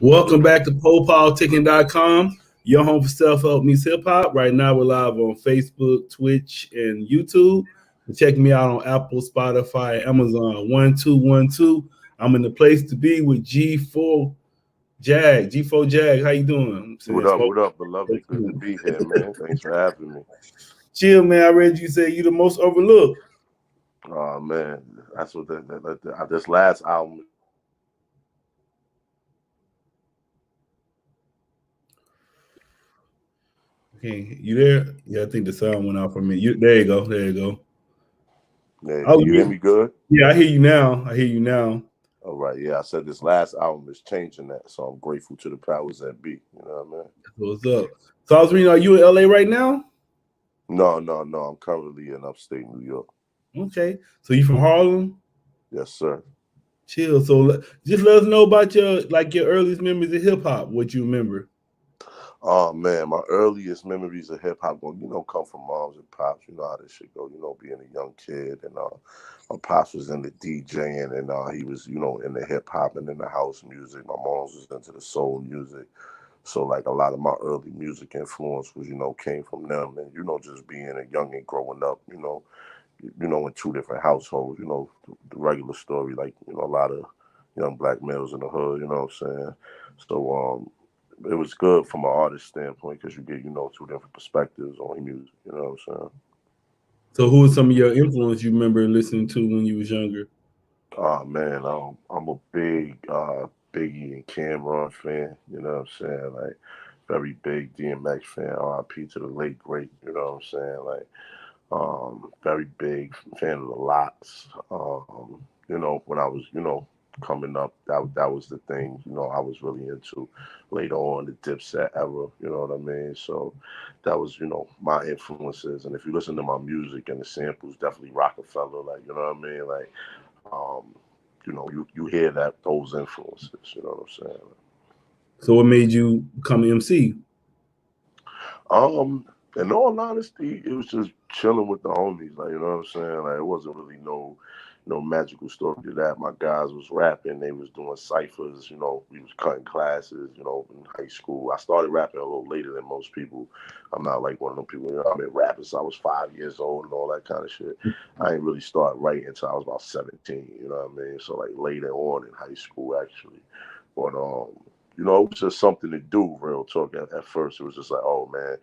Welcome back to PoPolitickin.com, your home for self-help meets hip-hop. Right now we're live on Facebook, Twitch, and YouTube. Check me out on Apple, Spotify, Amazon. 1212. I'm in the place to be with G4Jag. G4Jag, how you doing? What up, beloved? Good to be here, man. Thanks for having me. Chill, man. I read you say you the most overlooked. Oh man, that's what this last album. Okay, you there? Yeah, I think the sound went out for me. There you go. There you go. Yeah, Oh, you hear me good? Yeah, I hear you now. I hear you now. All right, yeah. I said this last album is changing that, so I'm grateful to the powers that be. You know what I mean? What's up? So I was reading, are you in LA right now? No. I'm currently in upstate New York. Okay. So you from Harlem? Yes, sir. Chill. So just let us know about your earliest memories of hip hop. What you remember? Oh man, my earliest memories of hip hop, come from moms and pops. You know how this shit go. Being a young kid, and my pops was into DJing, and he was, in the hip hop and in the house music. My mom's was into the soul music. So like a lot of my early music influence was, came from them, and just being a young and growing up, in two different households. The regular story, like a lot of young black males in the hood. You know what I'm saying? So it was good from an artist standpoint because you get two different perspectives on music. You know what I'm saying? So who was some of your influence you remember listening to when you was younger? Oh man, I'm a big Biggie and Cameron fan. You know what I'm saying? Like very big DMX fan. R.I.P. to the late great. You know what I'm saying? Like very big fan of the Lots. When I was, coming up, that was the thing, I was really into. Later on, the Dipset era, you know what I mean? So that was, my influences. And if you listen to my music and the samples, definitely Rockefeller, like, you know what I mean? Like, um, you hear those influences, you know what I'm saying? So what made you become an MC? In all honesty, it was just chilling with the homies. Like, you know what I'm saying? Like, it wasn't really no magical story to that. My guys was rapping, they was doing ciphers, we was cutting classes, in high school. I started rapping a little later than most people. I'm not like one of them people, I've been rapping since I was 5 years old and all that kind of shit. I didn't really start writing until I was about 17, you know what I mean? So like later on in high school actually. But it was just something to do, real talk. At first, it was just like, oh man,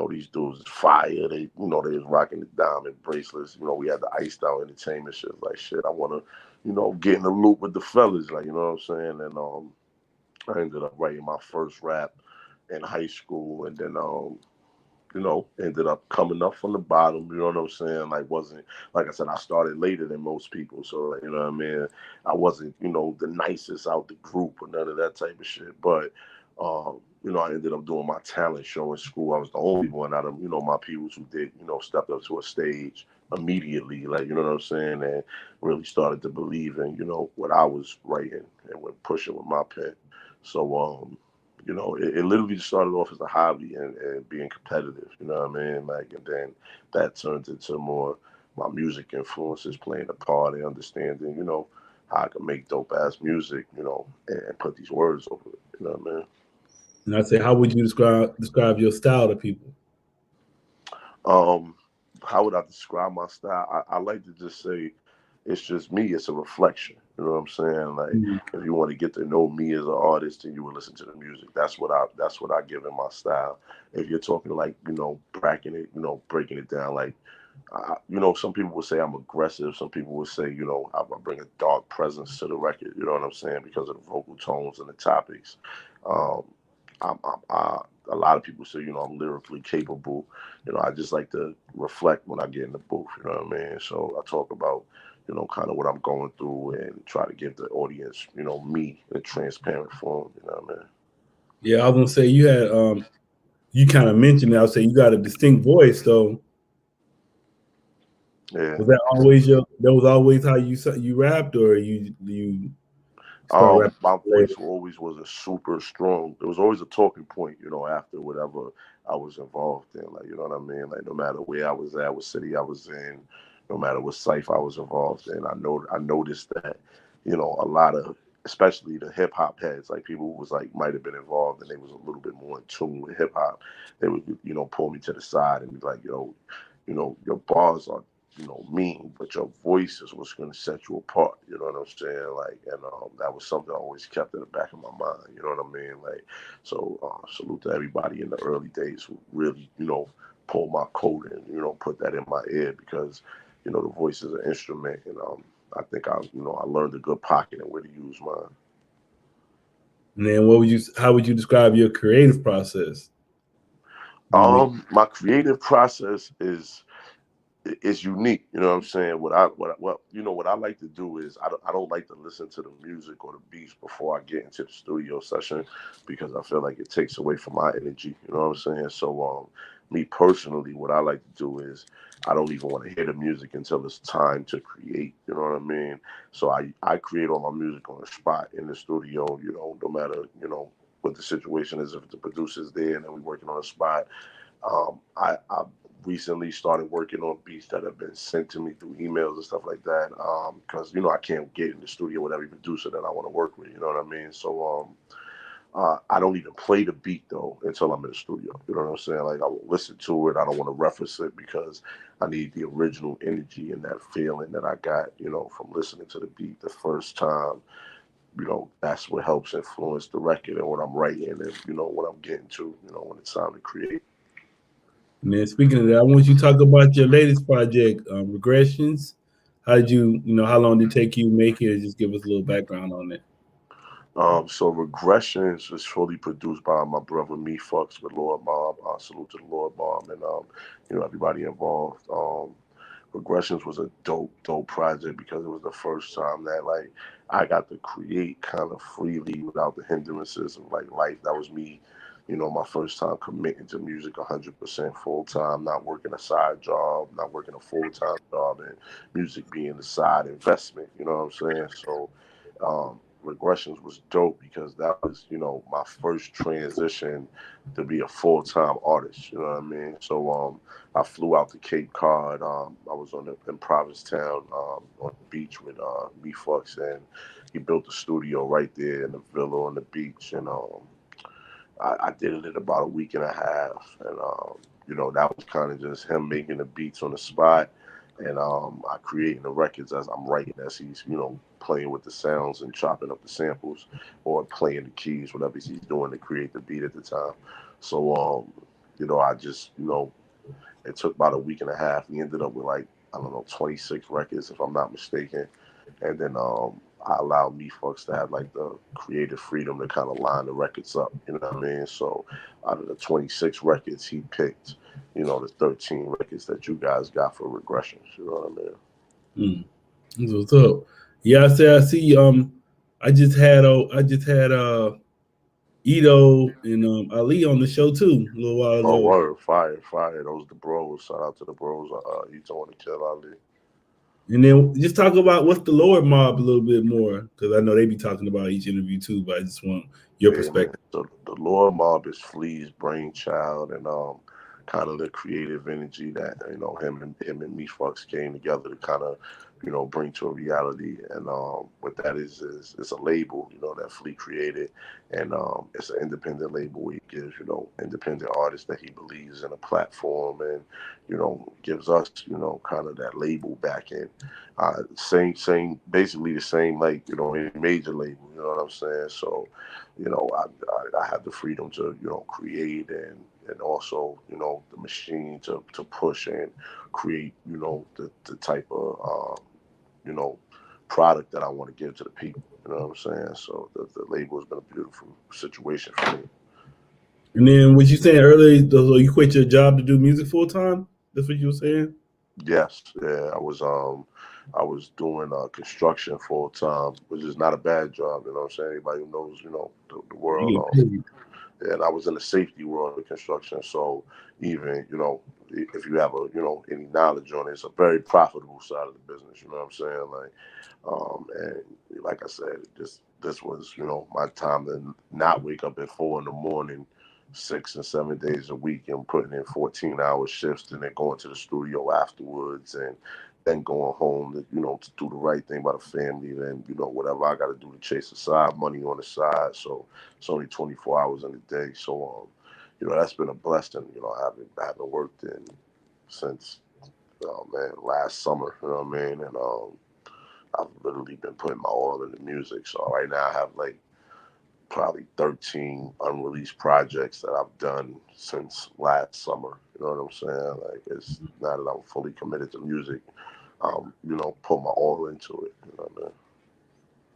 these dudes is fire. They was rocking the diamond bracelets. We had the iced out entertainment shit. Like shit, I want to, get in the loop with the fellas. Like, you know what I'm saying? And I ended up writing my first rap in high school, and then ended up coming up from the bottom. You know what I'm saying? Like, wasn't like I said, I started later than most people, so like, you know what I mean. I wasn't, the nicest out the group or none of that type of shit. But I ended up doing my talent show in school. I was the only one out of my peers who did, stepped up to a stage immediately, like, you know what I'm saying, and really started to believe in, what I was writing and went pushing with my pen. So it literally just started off as a hobby and being competitive, you know what I mean? Like, and then that turned into more my music influences playing a part in understanding, how I can make dope ass music, and put these words over it, you know what I mean? And I say, how would you describe your style to people? Um, how would I describe my style? I like to just say it's just me. It's a reflection. You know what I'm saying? Like, if you want to get to know me as an artist, then you would listen to the music. That's what I give in my style. If you're talking like bracking it, breaking it down, like some people would say I'm aggressive. Some people would say I bring a dark presence to the record. You know what I'm saying? Because of the vocal tones and the topics. Um, a lot of people say I'm lyrically capable. I just like to reflect when I get in the booth. You know what I mean? So I talk about kind of what I'm going through and try to give the audience me in a transparent form. You know what I mean? Yeah, I was gonna say you had you kind of mentioned it. I'll say you got a distinct voice, though. Yeah. Was that always that was always how you rapped, or you start rapping My later? voice always was a super strong. It was always a talking point, after whatever I was involved in. Like, you know what I mean? Like, no matter where I was at, what city I was in, no matter what cipher I was involved in, I noticed that, a lot of especially the hip hop heads, like people who was like might have been involved and they was a little bit more in tune with hip hop, they would, pull me to the side and be like, yo, your bars are, mean, but your voice is what's going to set you apart. You know what I'm saying? Like, and that was something I always kept in the back of my mind. You know what I mean? Like, so salute to everybody in the early days who really, pull my coat and, put that in my ear because, the voice is an instrument. And I think I learned a good pocket and where to use mine. And then how would you describe your creative process? My creative process is unique. You know what I'm saying? What I like to do is I don't like to listen to the music or the beats before I get into the studio session because I feel like it takes away from my energy. You know what I'm saying? So me personally, what I like to do is I don't even want to hear the music until it's time to create. You know what I mean? So I create all my music on the spot in the studio. No matter what the situation is, if the producer's there and then we're working on the spot. I recently started working on beats that have been sent to me through emails and stuff like that. Because I can't get in the studio with every producer that I want to work with. You know what I mean? So I don't even play the beat though until I'm in the studio. You know what I'm saying? Like I will listen to it. I don't want to reference it because I need the original energy and that feeling that I got. From listening to the beat the first time. That's what helps influence the record and what I'm writing and what I'm getting to. When it's time to create. And then speaking of that, I want you to talk about your latest project, Regressions. How did how long did it take you to make it? Just give us a little background on it. So Regressions was fully produced by my brother Mephux with Lord Mobb. Salute to the Lord Mobb and everybody involved. Regressions was a dope project because it was the first time that like I got to create kind of freely without the hindrances of like life. That was me, my first time committing to music 100% full time, not working a side job, not working a full time job, and music being the side investment. You know what I'm saying? So Regressions was dope because that was, my first transition to be a full time artist. You know what I mean? So I flew out to Cape Cod. I was in Provincetown on the beach with Mephux, and he built a studio right there in the villa on the beach. And I did it in about a week and a half, and that was kind of just him making the beats on the spot, and I creating the records as I'm writing, as he's playing with the sounds and chopping up the samples or playing the keys, whatever he's doing to create the beat at the time. So I just it took about a week and a half. We ended up with like I don't know 26 records if I'm not mistaken, and then I allowed Mephux to have like the creative freedom to kind of line the records up. You know what I mean? So out of the 26 records, he picked, the 13 records that you guys got for Regressions. You know what I mean? That's what's up. Yeah, I see. I just had Ito and Ali on the show too a little while Oh, ago. word, fire. Those the bros. Shout out to the bros. Ito and Aaqil Ali. And then just talk about what's the Lord Mobb a little bit more, because I know they be talking about each interview too, but I just want your Yeah, man. perspective. So the Lord Mobb is Flea's brainchild and kind of the creative energy that him and Mephux came together to kind of bring to a reality. And what that is it's a label that Flea created, and it's an independent label where he gives independent artists that he believes in a platform, and gives us kind of that label back in. Same, basically the same like any major label. You know what I'm saying? So, I have the freedom to create and also the machine to push and create the type of product that I want to give to the people. You know what I'm saying? So the label has been a beautiful situation for me. And then what you saying earlier, so you quit your job to do music full time? That's what you were saying? Yes, yeah, I was doing construction full time, which is not a bad job. You know what I'm saying? Anybody who knows, the world. You get paid. And I was in the safety world of construction. So even, if you have any knowledge on it, it's a very profitable side of the business. You know what I'm saying? Like, and like I said, this was, my time to not wake up at 4 in the morning, 6 and 7 days a week and putting in 14-hour shifts and then going to the studio afterwards and, then going home to, you know, to do the right thing by the family. Then, you know, whatever I got to do to chase the side money on the side. So it's only 24 hours in a day. So, you know, that's been a blessing. You know, I haven't worked in since, oh man, last summer. You know what I mean? And I've literally been putting my all into music. So right now I have like probably 13 unreleased projects that I've done since last summer. You know what I'm saying? Like, it's now that I'm fully committed to music, you know, put my all into it. You know what I mean?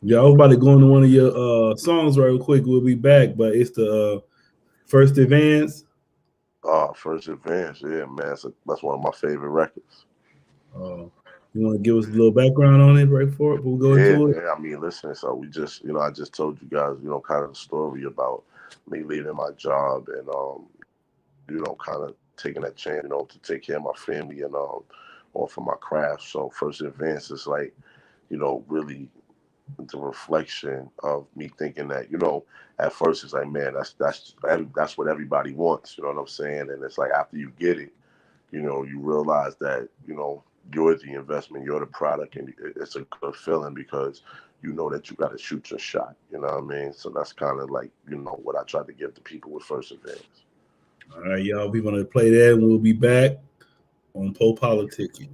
Yeah, I was about to go into one of your songs real quick. We'll be back, but it's the First Advance. First Advance, yeah, man. That's one of my favorite records. You want to give us a little background on it right for it? We'll go Yeah, into it. man. I mean, listen, so we just, you know, I just told you guys, you know, kind of the story about me leaving my job and, you know, kind of taking that chance, you know, to take care of my family and offer my craft. So First Advance is like, you know, really the reflection of me thinking that, you know, at first it's like, man, that's what everybody wants. You know what I'm saying? And it's like after you get it, you know, you realize that, you know, you're the investment, you're the product, and it's a good feeling because you know that you got to shoot your shot. You know what I mean? So that's kind of like, you know, what I try to give to people with First Advance. All right, y'all. We're gonna play that, and we'll be back on PoPolitickin.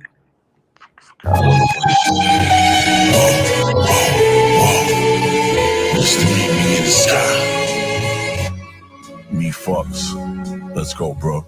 Just to meet me in the sky. Mephux. Let's go, bro.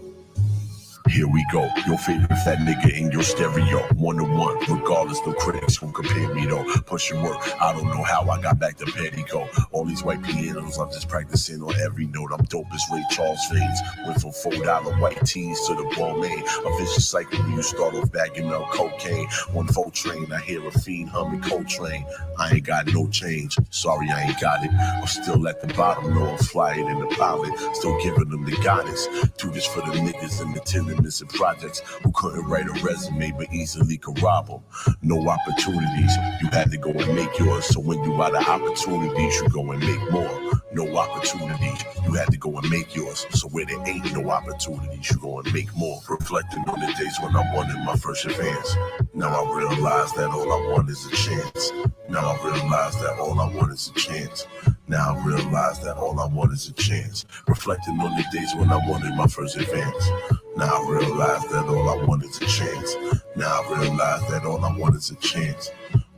Here we go, your favorite fat nigga in your stereo, 1-to-1, regardless, no critics who compare me though. Pushing work, I don't know how I got back to Petticoat. All these white pianos, I'm just practicing on every note. I'm dope as Ray Charles veins. Went from $4 white tees to the Balmain. A vicious cycle when you start off bagging up cocaine. On 4 train, I hear a fiend humming Coltrane. I ain't got no change, sorry I ain't got it. I'm still at the bottom, no I'm flying in the pilot. Still giving them the guidance. Do this for the niggas in the tenements and projects who couldn't write a resume but easily could rob them. No opportunities, you had to go and make yours. So when you out of opportunities, you go and make more. No opportunities, you had to go and make yours. So where there ain't no opportunities, you go and make more. Reflecting on the days when I wanted my first advance. Now I realize that all I want is a chance. Now I realize that all I want is a chance. Now I realize that all I want is a chance. Reflecting on the days when I wanted my first advance. Now I realize that all I want is a chance. Now I realize that all I want is a chance.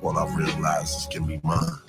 All I realize is give me mine.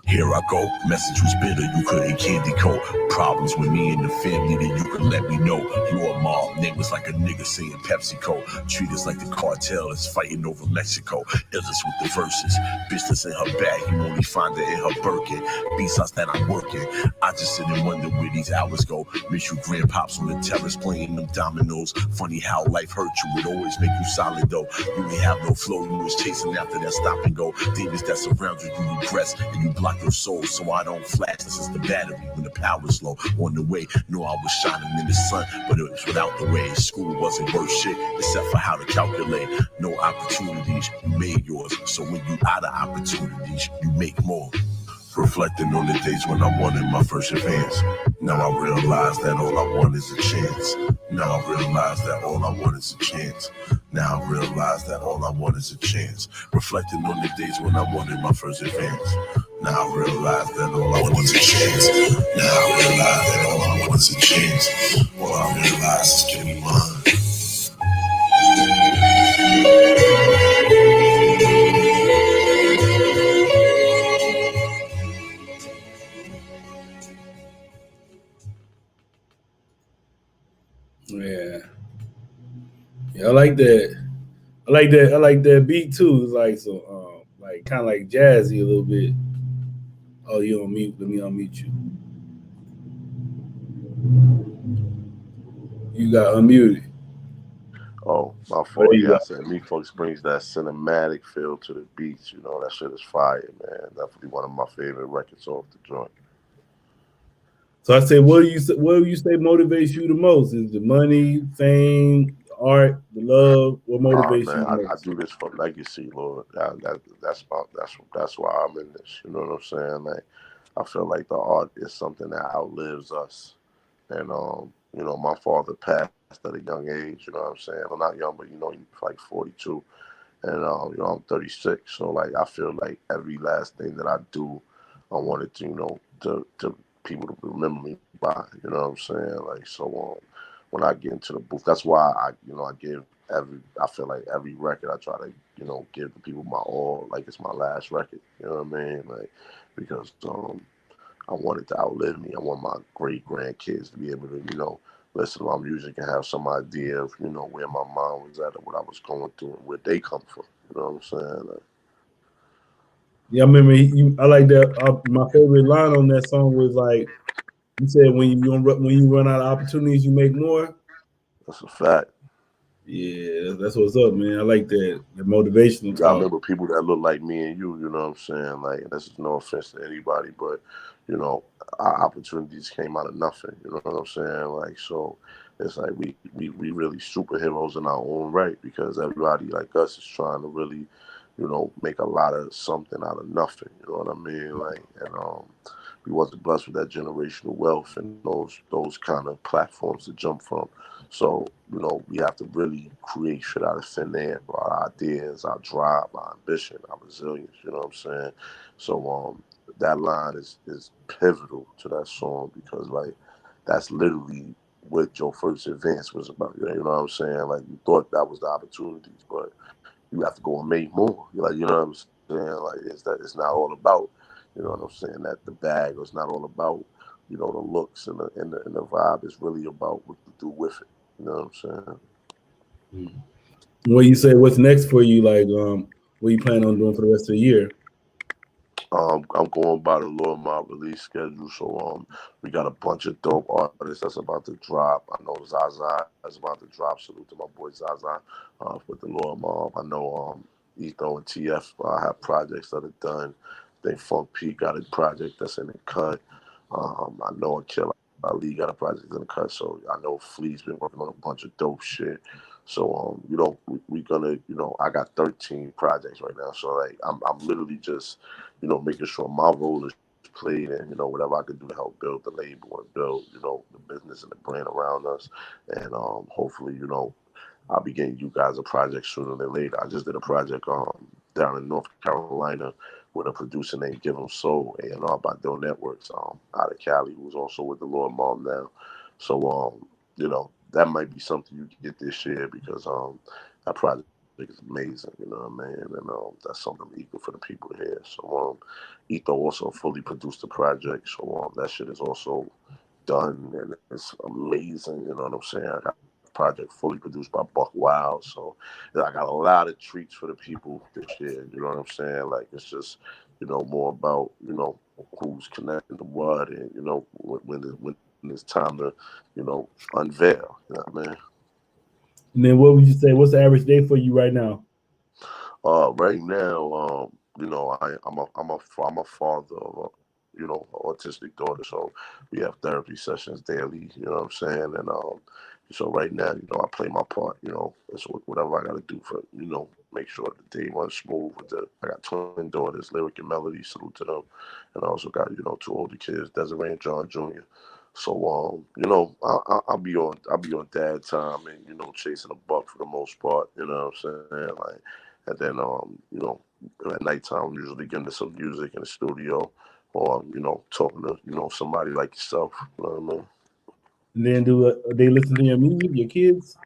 Here I go, message was bitter, you couldn't candy coat. Problems with me and the family, then you could let me know. Lord Mobb, name was like a nigga saying PepsiCo. Treat us like the cartel is fighting over Mexico. Illness with the verses, business in her bag, you only find it in her Birkin. Besides that I'm working, I just sit and wonder where these hours go. Miss you grandpops on the terrace playing them dominoes. Funny how life hurt you, it always make you solid though. You ain't have no flow, you was chasing after that stop and go. Demons that surround you, you repress and you block your soul, so I don't flash. This is the battery when the power's low. On the way, know I was shining in the sun, but it was without the way. School wasn't worth shit except for how to calculate. No opportunities, you made yours. So when you out of opportunities, you make more. Reflecting on the days when I wanted my first advance. Now I realize that all I want is a chance. Now I realize that all I want is a chance. Now I realize that all I want is a chance. Reflecting on the days when I wanted my first advance. Now I realize that all I want is a chance. Now I realize that all I want is a chance. All I realize is give me mine. Yeah, yeah, I like that. I like that. I like that beat too. It's like so, like kind of like jazzy a little bit. Oh, you on mute? Let me unmute you. You got unmuted. Oh, my Oh, there fault. you Yeah, I go. said Mephux brings that cinematic feel to the beats. You know, that shit is fire, man. Definitely one of my favorite records off the joint. So I said, what do you say motivates you the most? Is the money, fame, art, the love? What motivates Man, you the I most? do this for legacy, Lord. That's why I'm in this. You know what I'm saying? Like, I feel like the art is something that outlives us. And you know, my father passed at a young age. You know what I'm saying? Well, not young, but you know, he's like 42. And you know, I'm 36, so like I feel like every last thing that I do, I wanted to, you know, to people to remember me by. You know what I'm saying? Like, so when I get into the booth, that's why I feel like every record I try to, you know, give the people my all, like it's my last record. You know what I mean? Like, because I want it to outlive me. I want my great grandkids to be able to, you know, listen to my music and have some idea of, you know, where my mom was at or what I was going through and where they come from. You know what I'm saying? Like, Yeah, I remember you. I like that. My favorite line on that song was like, you said, when you run out of opportunities, you make more. that's a fact. Yeah, that's what's up, man. I like that. The motivational I talk. remember people that look like me and you know what I'm saying? Like, this is no offense to anybody, but, you know, our opportunities came out of nothing. You know what I'm saying? Like, so it's like we really superheroes in our own right, because everybody like us is trying to really, you know, make a lot of something out of nothing. You know what I mean? Like, and we wasn't blessed with that generational wealth and those kind of platforms to jump from. So, you know, we have to really create shit out of thin air, our ideas, our drive, our ambition, our resilience, you know what I'm saying? So that line is pivotal to that song, because like that's literally what your first advance was about. You know what I'm saying? Like, you thought that was the opportunities, but you have to go and make more. You're like, you know what I'm saying? Like, it's not all about, you know what I'm saying, that the bag, or it's not all about, you know, the looks and the vibe. It's really about what you do with it. You know what I'm saying? What you say? What's next for you? Like, what you plan on doing for the rest of the year? I'm going by the Lord Mobb release schedule, so we got a bunch of dope artists that's about to drop. I know Zaza is about to drop. Salute to my boy Zaza with the Lord Mobb. I know Etho and TF have projects that are done. I think Funk P got a project that's in the cut. I know Aaqil Ali got a project in the cut. So I know Flea's been working on a bunch of dope shit. So you know, we gonna, you know, I got 13 projects right now. So like I'm literally just, you know, making sure my role is played, and, you know, whatever I could do to help build the label and build, you know, the business and the brand around us. And hopefully, you know, I'll be getting you guys a project sooner than later. I just did a project down in North Carolina with a producer named Give 'em Soul, A&R by Doe Networks, out of Cali, who's also with the Lord Mobb now. So you know, that might be something you can get this year, because that project is amazing, you know what I mean? And that's something equal for the people to hear. So Etho also fully produced the project, so that shit is also done, and it's amazing, you know what I'm saying? I got project fully produced by Buck Wild. So I got a lot of treats for the people this year. You know what I'm saying? Like, it's just, you know, more about, you know, who's connecting to what, and, you know, when it's time to, you know, unveil. You know what I mean? And then what would you say? What's the average day for you right now? Right now, you know, I'm a father of a, you know, autistic daughter, so we have therapy sessions daily. You know what I'm saying? And so right now, you know, I play my part. You know, it's whatever I got to do for, you know, make sure the day runs smooth. I got twin daughters, Lyric and Melody. Salute to them. And I also got, you know, two older kids, Desiree and John Jr. So you know, I'll be on dad time, and, you know, chasing a buck for the most part. You know what I'm saying? Like, and then you know, at nighttime I'm usually getting to some music in the studio, or, you know, talking to, you know, somebody like yourself. You know what I mean? And then they listen to your music, your kids?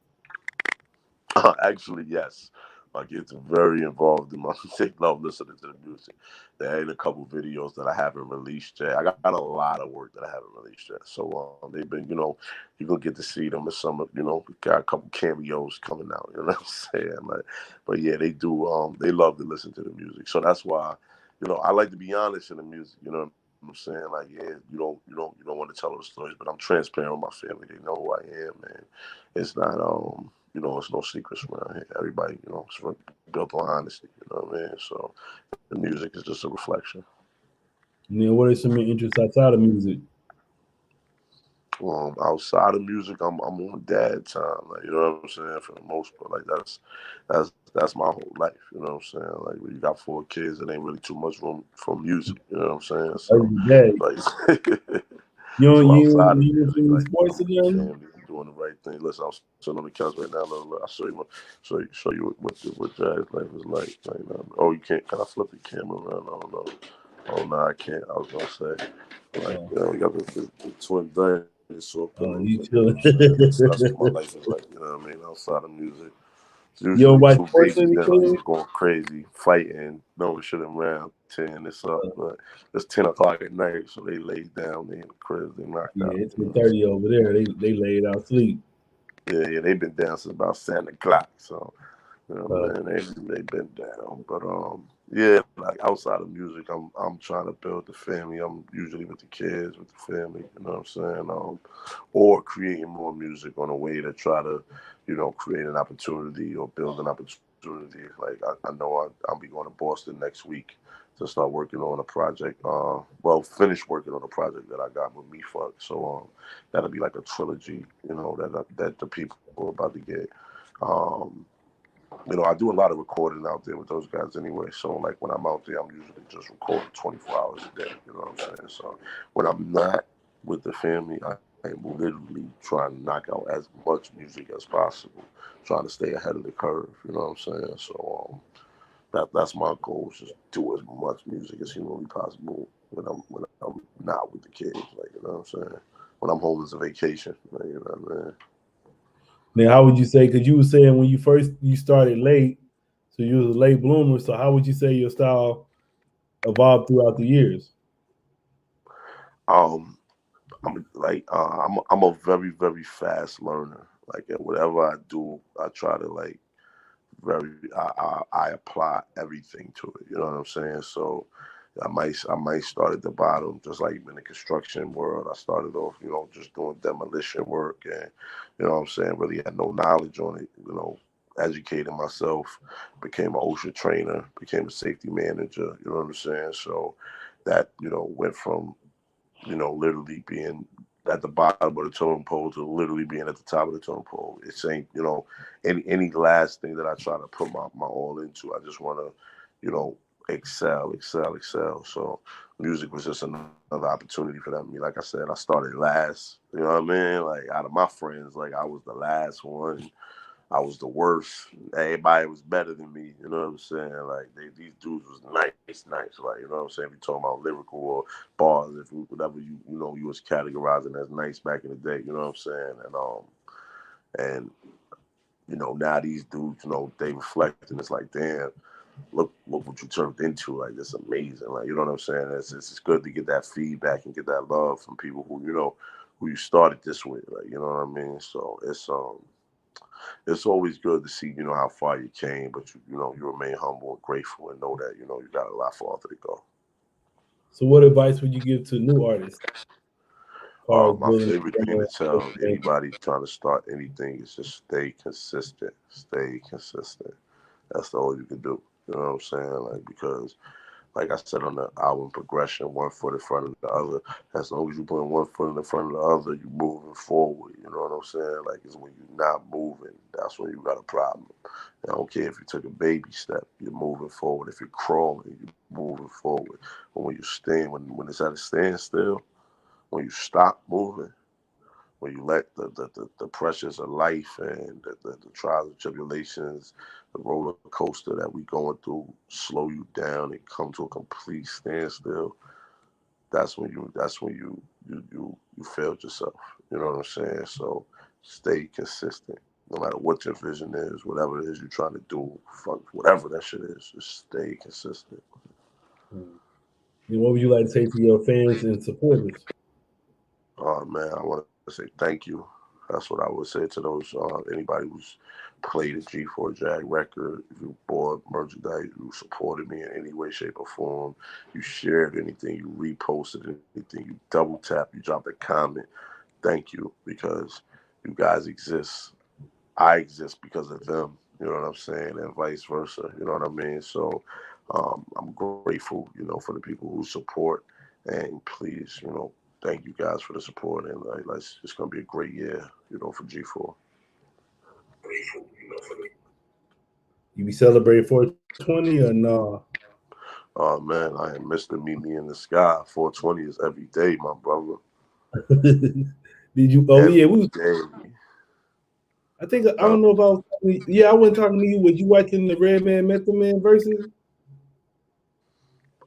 Actually, yes. My kids are very involved in my they love listening to the music. There ain't a couple videos that I haven't released yet. I got a lot of work that I haven't released yet. So they've been, you know, you're gonna get to see them in some, you know, we got a couple cameos coming out, you know what I'm saying? Like, but yeah, they do they love to listen to the music. So that's why, you know, I like to be honest in the music, you know what I'm saying? Like, yeah, you don't want to tell those stories, but I'm transparent with my family. They know who I am, man. It's not you know, it's no secrets around here. Everybody, you know, it's built on honesty. You know what I mean? So the music is just a reflection. And then what are some of your interests outside of music? Outside of music, I'm on dad time. Like, you know what I'm saying? For the most part, like that's my whole life. You know what I'm saying? Like, when you got 4 kids, it ain't really too much room for music. You know what I'm saying? So Every day. like, You don't so you outside of you music, into like, sports I'm with the again? family, doing the right thing. Listen, I'm sitting on the couch right now. Look, I'll show you what jazz life is like. Oh, you can't? Can I flip the camera around? I don't know. Oh no, I can't. I was gonna say, we got the twin dinosaur pillows. You That's what my life is like. You know what I mean? Outside of music. You don't Usually watch 2 sports babies or anything? going crazy, fighting, knowing shit around 10, it's up, but it's 10 o'clock at night, so they lay down, they in the crib, they knocked out. It's 30 over there. They laid out sleep. Yeah, they've been down since about 7 o'clock, so man, they've been down. But yeah, like outside of music, I'm trying to build the family. I'm usually with the kids, with the family, you know what I'm saying? Or creating more music on a way to try to, create an opportunity or build an opportunity. Like I know I'll be going to Boston next week to start working on a project. Finish working on a project that I got with Mephux. So that'll be like a trilogy, that the people are about to get. I do a lot of recording out there with those guys anyway. So like when I'm out there, I'm usually just recording 24 hours a day. You know what I'm saying? So when I'm not with the family, I am literally trying to knock out as much music as possible, trying to stay ahead of the curve. You know what I'm saying? So that's my goal, is just do as much music as humanly possible when I'm not with the kids. Like, you know what I'm saying? When I'm home, it's a vacation. Like, you know what I mean? Now, how would you say? Because you were saying when you started late, so you was a late bloomer. So how would you say your style evolved throughout the years? I'm a very, very fast learner. Like whatever I do, I try to I apply everything to it. You know what I'm saying? So I might start at the bottom, just like in the construction world. I started off, just doing demolition work, and you know what I'm saying, really had no knowledge on it. Educated myself, became an OSHA trainer, became a safety manager. You know what I'm saying? So that went from literally being at the bottom of the totem pole to literally being at the top of the totem pole. It ain't, any last thing that I try to put my all into. I just want to, excel. So music was just another opportunity for that. I mean, like I said, I started last. You know what I mean? Like out of my friends, like I was the last one. I was the worst. Everybody was better than me. You know what I'm saying? Like these dudes was nice. Like, you know what I'm saying? If you're talking about lyrical or bars, whatever you was categorizing as nice back in the day. You know what I'm saying? And now these dudes, they reflect, and it's like, damn, look what you turned into. Like, it's amazing. Like, you know what I'm saying? It's good to get that feedback and get that love from people who who you started this with. Like, you know what I mean? So it's always good to see, how far you came, but you remain humble and grateful and know that, you got a lot farther to go. So what advice would you give to new artists? My favorite thing to tell anybody trying to start anything is just stay consistent. Stay consistent. That's all you can do. You know what I'm saying? Like, because like I said on the album Progression, one foot in front of the other. As long as you put one foot in the front of the other, you're moving forward. You know what I'm saying? Like, it's when you're not moving, that's when you got a problem. I don't care if you took a baby step, you're moving forward. If you're crawling, you're moving forward. But when you stand, when it's at a standstill, when you stop moving, when you let the pressures of life and the trials and tribulations, the roller coaster that we going through, slow you down and come to a complete standstill, that's when you failed yourself. You know what I'm saying? So stay consistent. No matter what your vision is, whatever it is you're trying to do, fuck whatever that shit is, just stay consistent. And what would you like to say to your fans and supporters? Oh man, I want to say thank you. That's what I would say to those anybody who's played a G4Jag record. If you bought merchandise, you supported me in any way, shape, or form. You shared anything, you reposted anything, you double tapped, you dropped a comment. Thank you, because you guys exist. I exist because of them. You know what I'm saying, and vice versa. You know what I mean. So I'm grateful, for the people who support, and please, thank you guys for the support, and it's gonna be a great year, for G4. You be celebrating 420 or no? Oh man, I am Mr. Meet Me in the Sky. 420 is every day, my brother. Did you? Oh Every yeah, day. I think I don't know if I was. Yeah, I wasn't talking to you. Was you watching the Redman Method Man versus?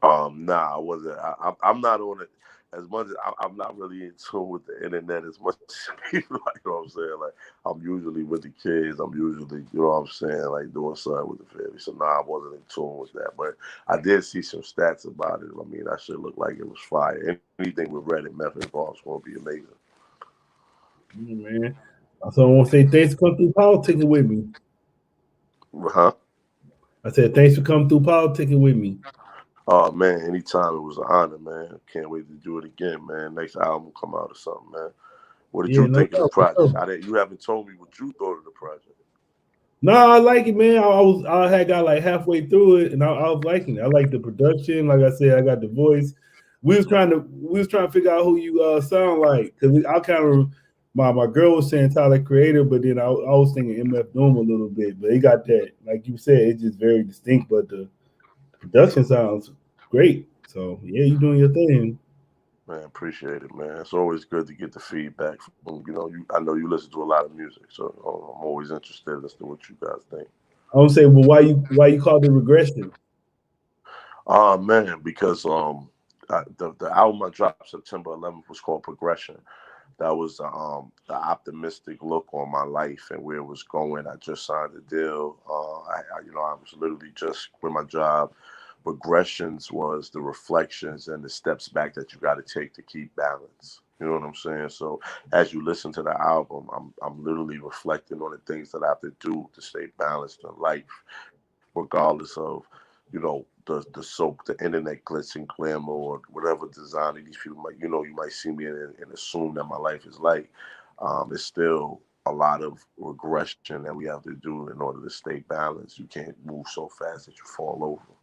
Nah, I wasn't. I'm not on it as much as I'm not really in tune with the internet as much as people. Like, you know what I'm saying? Like, I'm usually with the kids. I'm usually, you know what I'm saying, like doing something with the family. So nah, I wasn't in tune with that. But I did see some stats about it. I mean, that shit looked like it was fire. Anything with Red and Meth involved is going to be amazing. Yeah, man. So I want to say thanks for coming through politicking with me. Huh? I said thanks for coming through politicking with me. Oh man, anytime, it was an honor, man. Can't wait to do it again, man. Next album come out or something, man. What did you think of the project? You haven't told me what you thought of the project. No, I like it, man. I had got like halfway through it, and I was liking it. I like the production. Like I said, I got the voice. We was trying to figure out who you sound like, because I kind of my girl was saying Tyler Creator, but then I was thinking MF Doom a little bit. But he got that, like you said, it's just very distinct. But the production sounds great. So yeah, you doing your thing. Man, appreciate it, man. It's always good to get the feedback from, I know you listen to a lot of music, so I'm always interested in listening to what you guys think. I would say, well, why you call it Regression? Man, because the album I dropped September 11th was called Progression. That was the optimistic look on my life and where it was going. I just signed a deal. I was literally just quit my job. Regressions was the reflections and the steps back that you got to take to keep balance. You know what I'm saying? So as you listen to the album, I'm literally reflecting on the things that I have to do to stay balanced in life, regardless of, the internet glitz and glamour or whatever design these people might, you might see me and assume that my life is like. It's still a lot of regression that we have to do in order to stay balanced. You can't move so fast that you fall over.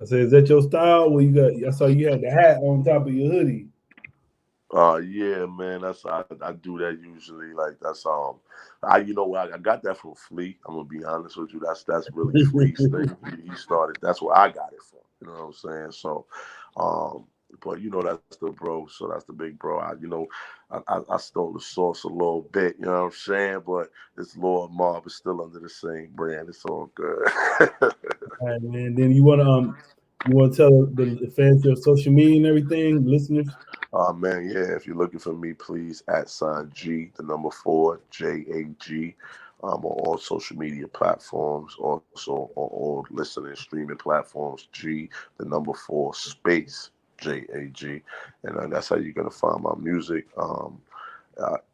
I said, is that your style? Well, I saw you had the hat on top of your hoodie. Yeah, man. I do that usually. Like that's I got that from Flea. I'm gonna be honest with you. That's really Flea's thing. He started. That's where I got it from. You know what I'm saying? So, but that's the bro. So that's the big bro. I stole the sauce a little bit. You know what I'm saying? But this Lord Mobb is still under the same brand. It's all good. All right, man. Then you wanna tell the fans your social media and everything, listeners? Man, yeah, if you're looking for me, please @G, the number 4, JAG, on all social media platforms, also on all listening streaming platforms, G, the number 4, space, JAG. And that's how you're going to find my music.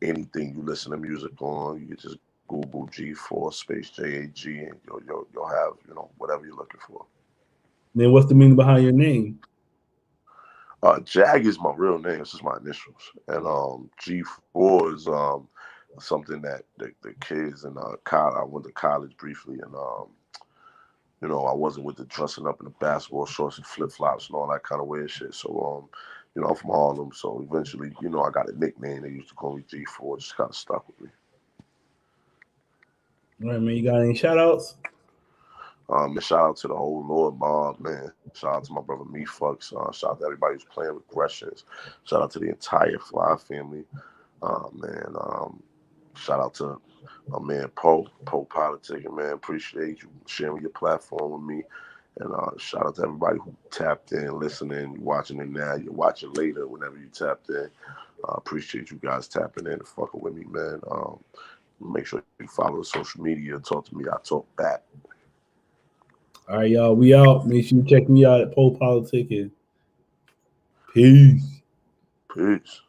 Anything you listen to music on, you can just Google G4 space JAG and you'll have, whatever you're looking for. Then what's the meaning behind your name? Jag is my real name. It's just my initials. And G4 is something that the kids in college. I went to college briefly, and I wasn't with the dressing up in the basketball shorts and flip flops and all that kind of weird shit. So I'm from Harlem. So eventually, I got a nickname. They used to call me G4. Just kind of stuck with me. All right, man. You got any shout outs? And shout out to the whole Lord Mobb, man. Shout out to my brother Mephux. Shout out to everybody who's playing Regressions. Shout out to the entire Fly family. Man. Shout out to my man PoPolitickin, man. Appreciate you sharing your platform with me. And shout out to everybody who tapped in, listening, you're watching it now, you're watching later whenever you tapped in. Appreciate you guys tapping in and fucking with me, man. Make sure you follow the social media. Talk to me. I talk back. All right, y'all. We out. Make sure you check me out at PoPolitickin. Peace. Peace.